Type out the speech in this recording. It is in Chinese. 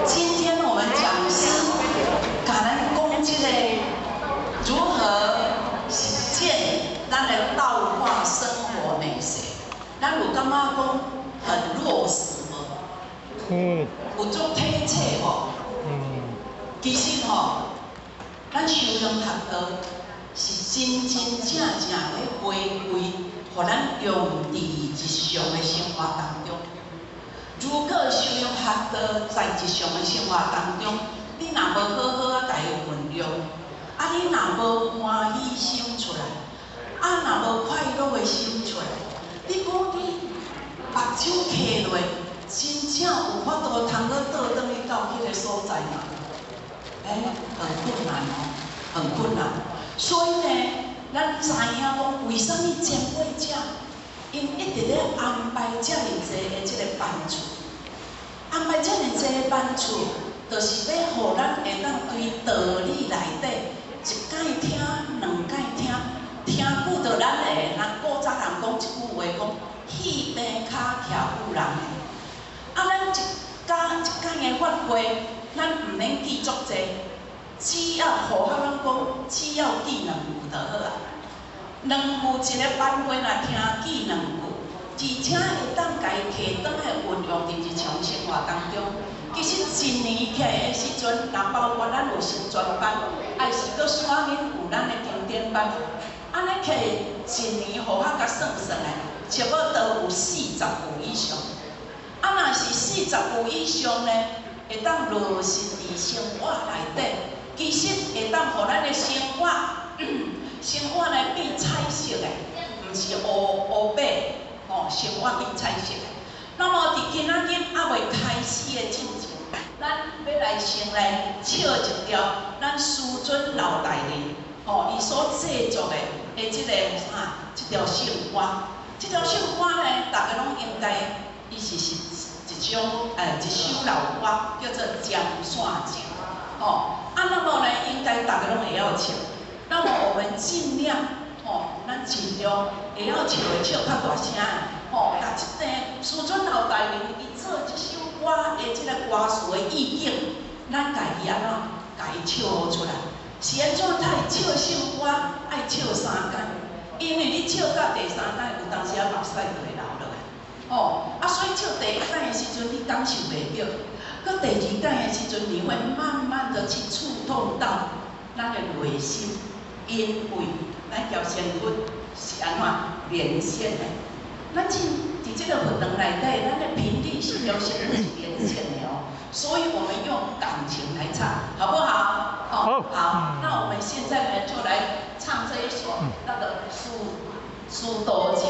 今天我们讲是甲咱讲这个如何实践咱的道化生活美学，咱有感觉讲很落实无？有足体切无？其实咱修行学道是真真正正咧回归，互咱用伫日常的生活当中。如果修行学道在日常的生活当中，你若无好好啊家己运用，你若无欢喜心出来，若无快乐的心出来，你讲你目睭闭落，真正有法度通去倒转去到迄个所在嘛？很困难很困难。所以呢，咱知影讲为什么前辈者，因一直咧安排遮尔济的即个班次，安排遮尔济的班次，就是要互咱会当对道理内底一解听、两解听，听久着咱会，古早人讲一句话讲，戏病骹徛有人的。咱一解的法会，咱毋免记足济。只要互咱讲，只要记两句就好啊。两句一个班会若听记两句，而且会当家己摕转来运用伫日常生活当中。其实一年起来的时阵，若包括咱有成全班，还是搁选免有咱的经典班，安尼起一年互较算算的，差不多都有40句以上。若是40句以上呢，会当落实伫生活内底。其实会当互咱的生活，生活呢变彩色的，毋是乌白，生活变彩色的。那么伫今仔日未开始的进前，咱要来先来唱一条咱师尊老大人，伊所制作的即个即条圣歌。即条圣歌呢，大家拢应该，伊是一首老歌，叫做《江山情》。那么呢，应该大家拢会晓唱。那么我们尽量，咱尽量会晓唱的唱较大声的，甲即个师尊老大人伊做即首歌的即个歌词的意境，咱家己安怎家己唱好出来？是安怎？他唱圣歌爱唱3天，因为你唱到第3天，有当时目屎就会流落来。所以唱第1天的时阵，你感受袂到。到第2天的时阵，你会慢慢的去触动到咱的内心，因为咱交仙佛是安怎连线的？咱伫这个佛堂内底，咱的频率是交仙佛是连线的所以我们用感情来唱，好不好？好。那我们现在呢，就来唱这一首那个《苏道情》